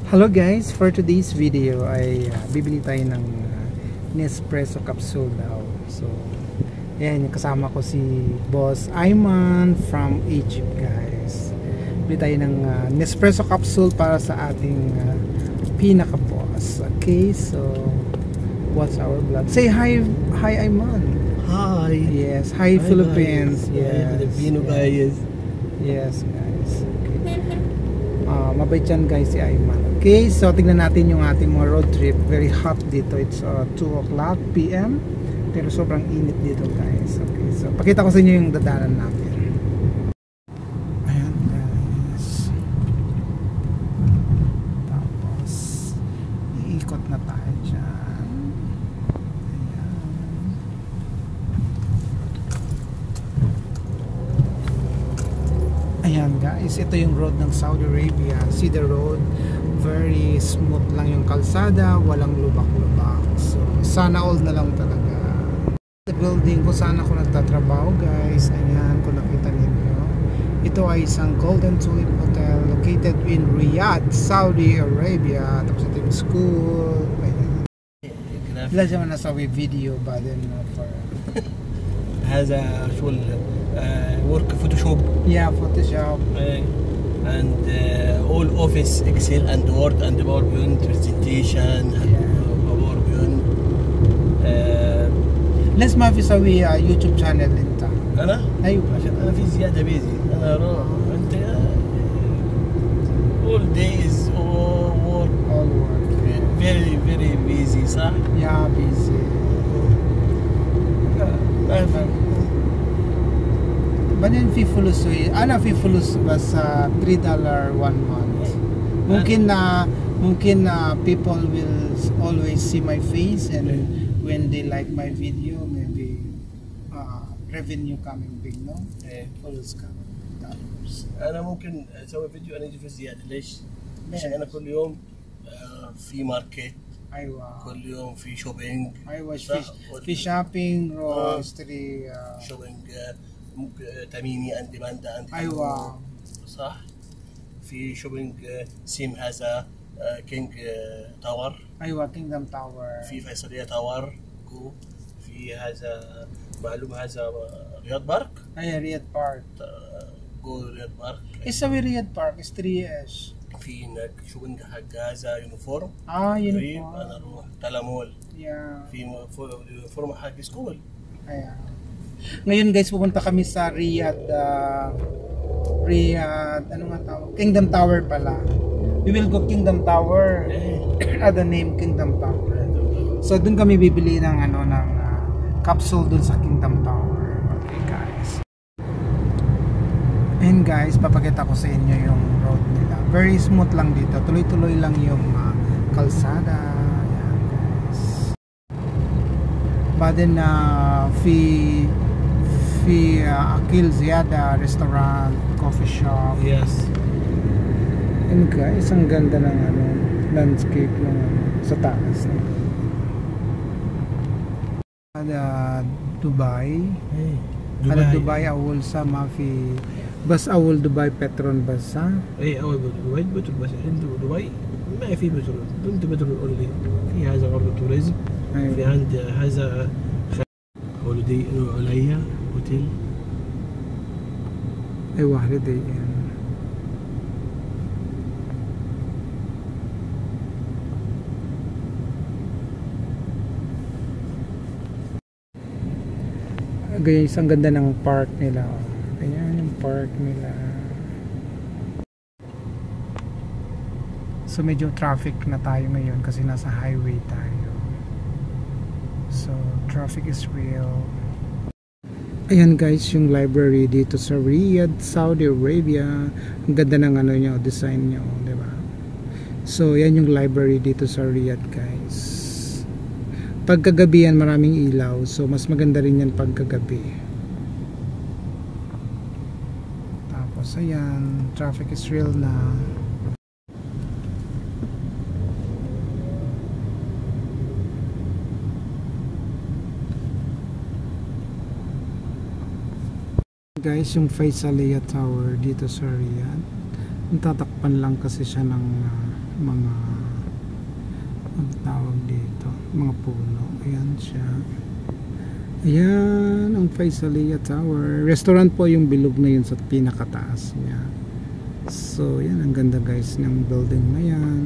Hello guys, for today's video ay bibili tayo ng Nespresso capsule daw. So, ayan yung kasama ko si Boss Ayman from Egypt guys. Bibili tayo ng Nespresso capsule para sa ating pinaka-boss. Okay, so what's our vlog? Say hi, Ayman. Hi. Yes, hi Philippines. Guys. Yes. Filipino guys. Yes guys. Okay. Mabait yan guys si Ayman. Okay, so tignan natin yung ating mga road trip. Very hot dito. It's 2 o'clock PM. Pero sobrang init dito guys. Okay, so pakita ko sa inyo yung dadanan natin. Ayan guys. Tapos iikot na tayo dyan. Ayan guys, ito yung road ng Saudi Arabia. See the road, very smooth lang yung kalsada, walang lubak-lubak. So sana all na lang talaga. The building kung saan ako nagtatrabaho guys, ayan kung nakita ninyo. Ito ay isang Golden Tulip Hotel located in Riyadh, Saudi Arabia. Tapos ito yung school. Ayan. Bila naman nasa video ba din for هذا شو work Photoshop. Yeah, Photoshop. And all office Excel and Word and PowerPoint presentation. PowerPoint. ليش ما في سوي يوتيوب channel انت؟ انا؟ ايوه عشان انا في زياده بيزي. انا اروح انت all days all work. Very very busy صح؟ Yeah, busy. بعدين في فلوس انا في فلوس بس $3 one month. ممكن people will always see my face and when they like my video maybe revenue coming big no? فلوس coming dollars. انا ممكن اسوي فيديو انا اجي في زياده ليش؟ عشان انا كل يوم في ماركت. ايوه كل يوم في شوبينج. ايوه في شوبينج اشتري شوبينج ممكن تميمي عند باندا عند ايوه صح. في شوبينج سيم هذا كينج تاور. ايوه كينجدم تاور. في فيصلية تاور جو. في هذا معلومة هذا رياض بارك. اي رياض بارك. جو رياض بارك. ايش سوي رياض بارك؟ اشتري ايش؟ في هناك شوبينج حق هذا يونيفورم. يونيفورم. انا اروح تلامول. في يونيفورم حق سكول. Ayan. Ngayon guys, pupunta kami sa Riyadh, ano nga tawag? Kingdom Tower pala. We will go Kingdom Tower. The name Kingdom Tower. So dun kami bibili ng capsule dun sa Kingdom Tower. Okay guys. And guys, papakita ko sa inyo yung road nila. Very smooth lang dito. Tuloy-tuloy lang yung kalsada. Ayan guys. Baden في Akil Ziada restaurant, coffee shop. Yes. And guys, ang ganda ng landscape ng sa taas. Ada Dubai. Ada Dubai أول ما في بس أول دبي بترول بس ها؟ إيه أول دبي بترول بس عنده دبي ما في بترول عنده بترول أونلي في هذا برضه توريزم. في عند هذا هوليدي عليا هوتيل. ايوه هوليدي. Guys, ang ganda ng park nila. Ayan yung park nila. So medyo traffic na tayo ngayon kasi nasa highway tayo. So traffic is real. Ayan guys, yung library dito sa Riyadh, Saudi Arabia. Ang ganda ng niya, design niya, di ba? So yan yung library dito sa Riyadh guys. Pagkagabi yan maraming ilaw, so mas maganda rin yan pagkagabi. Tapos ayan, traffic is real na. Guys, yung Faisaliya Tower dito sa Riyadh. Tatakpan lang kasi siya ng mga ang tawag dito, mga puno. Ayan siya. Ayan ang Faisalia Tower. Restaurant po yung bilog na yun sa pinakataas niya. So yan, ang ganda guys ng building na yan.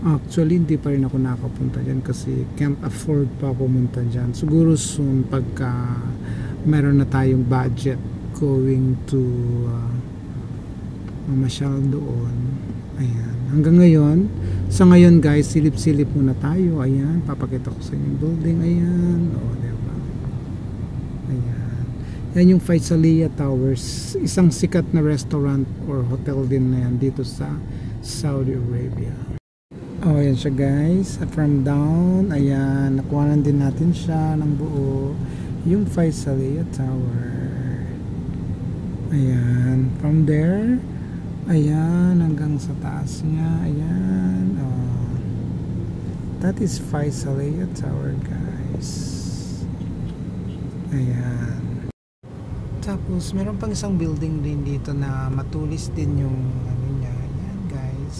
Actually hindi pa rin ako nakapunta dyan kasi can't afford pa pumunta dyan. Siguro soon pagka meron na tayong budget going to mamasyal doon. Ayan, hanggang ngayon, sa ngayon guys, silip-silip muna tayo. Ayan, papakita ko sa inyo yung building. Ayan, diba? Ayan, yan yung Faisalia Towers, isang sikat na restaurant or hotel din na yan dito sa Saudi Arabia. Ayan siya guys, from down. Ayan, nakuhanan din natin siya ng buo, yung Faisalia Tower. Ayan, from there, ayan, hanggang sa taas niya. Ayan, that is Faisalia Tower guys. Ayan, tapos meron pang isang building din dito na matulis din yung ano niya. Ayan guys,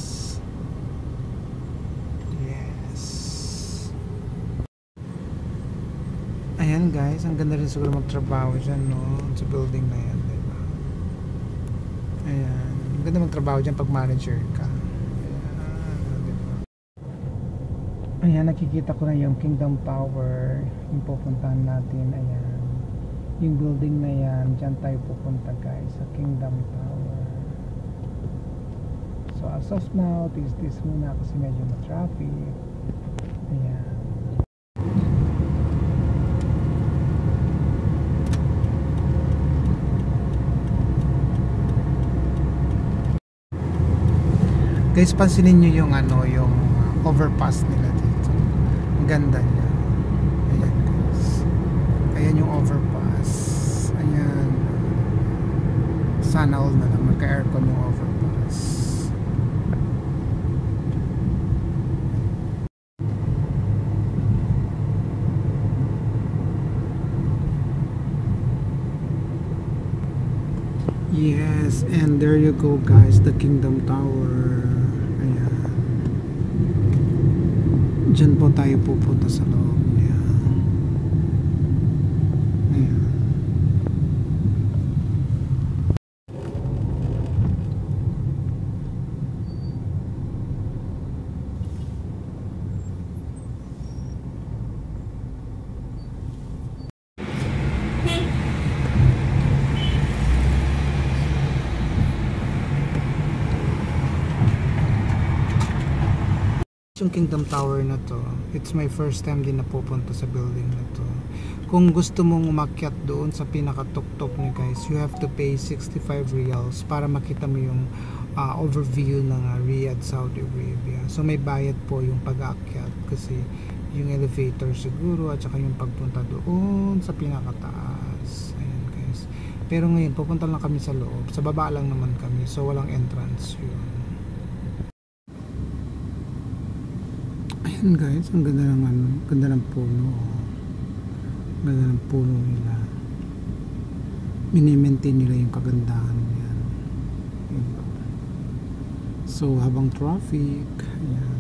yes. Ayan guys, ang ganda rin siguro magtrabaho dyan, no, sa building na yan, diba? Ayan, ang ganda magtrabaho dyan pag manager ka. Ayan, diba? Ayan, nakikita ko na yung Kingdom Tower, yung pupuntahan natin. Ayan, yung building na yan, dyan tayo pupunta guys, sa Kingdom Tower. So as of now, this muna kasi medyo ma-traffic. Ayan. Guys, pansinin nyo yung ano, yung overpass nila dito. Ang ganda niya. Ayan guys. Ayan yung overpass. Ayan. Sana all na lang magka-aircon yung overpass. Yes, and there you go guys, the Kingdom Tower. Ayan. Diyan po tayo pupunta sa loob niya. Ayan. Yung Kingdom Tower na to, it's my first time din na pupunta sa building na to. Kung gusto mong umakyat doon sa pinakatuktok niya guys, you have to pay 65 riyals para makita mo yung overview ng Riyadh, Saudi Arabia. So may bayad po yung pag-aakyat kasi yung elevator siguro at saka yung pagpunta doon sa pinakataas. Ayan guys. Pero ngayon pupunta lang kami sa loob, sa baba lang naman kami, so walang entrance yun. Ayan guys, ang ganda ng ano, ganda ng puno. Ganda ng puno nila. Mini-maintain nila yung kagandahan yan. So habang traffic, ayan.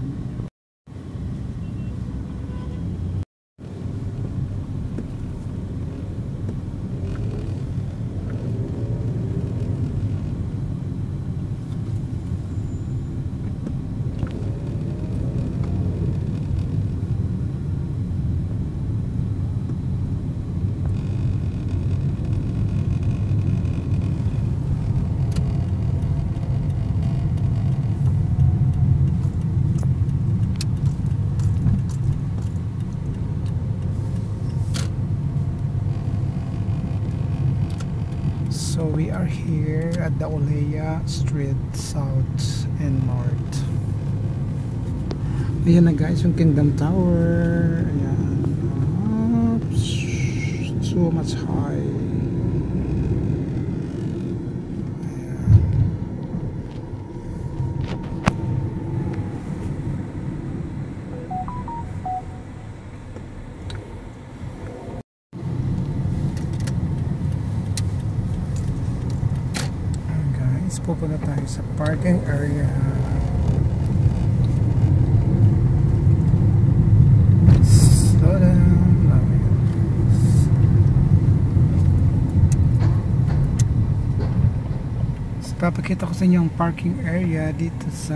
So we are here at the Oleya Street South and North. Ayan na guys, yung Kingdom Tower. Ayan. So much high. Pupunta tayo sa parking area. Slow down. Papakita ko sa inyo ang parking area dito sa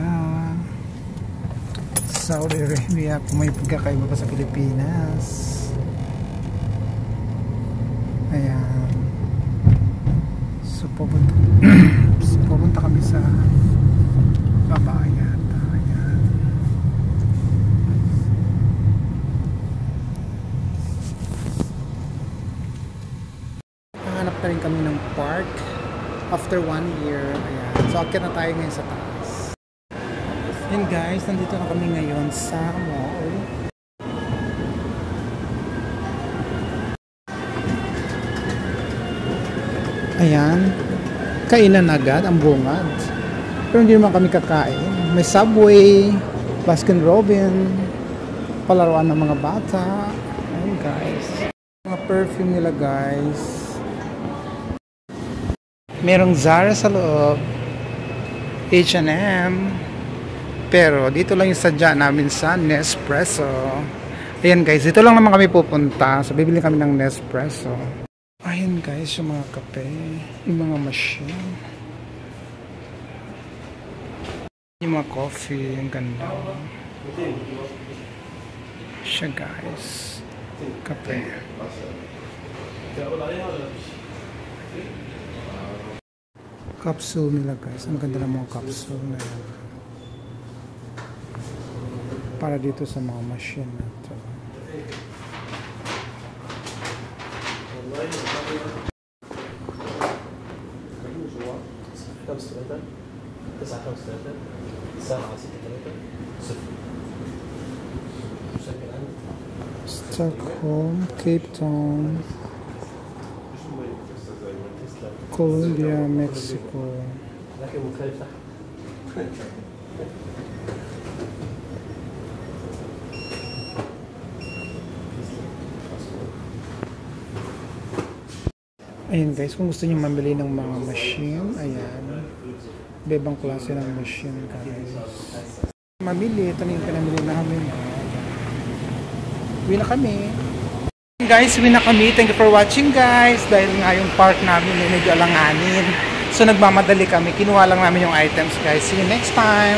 Saudi Arabia, kung may pagkakaiba pa sa Pilipinas. Ayan. So pupunta kami sa baba yata. Ayan. Hanap na rin kami ng park after 1 year. Ayan. So akit na tayo ngayon sa taas. Yun guys, nandito na kami ngayon sa mall. Ayan. Kainan agad ang bungad. Pero hindi naman kami kakain. May Subway, Baskin Robbins, palaruan ng mga bata. Ayan guys. Mga perfume nila guys. Merong Zara sa loob, H&M, pero dito lang yung sadya namin sa Nespresso. Ayan guys, dito lang naman kami pupunta, so bibili kami ng Nespresso. Ayan guys, yung mga kape, yung mga machine, yung mga coffee, yung ganda siya guys, kape. Capsule nila guys, ang ganda ng mga capsule na yan. Para dito sa mga machine na ito. Stockholm, Cape Town, Colombia, Mexico. Ayan guys, kung gusto niyo mamili ng mga machine, ayan. Ibang klase ng machine guys. Mamili, ito na yung pinamili namin. Uwi na kami. Guys, uwi na kami. Thank you for watching guys. Dahil nga yung park namin ay medyo alanganin. So nagmamadali kami. Kinuha lang namin yung items guys. See you next time.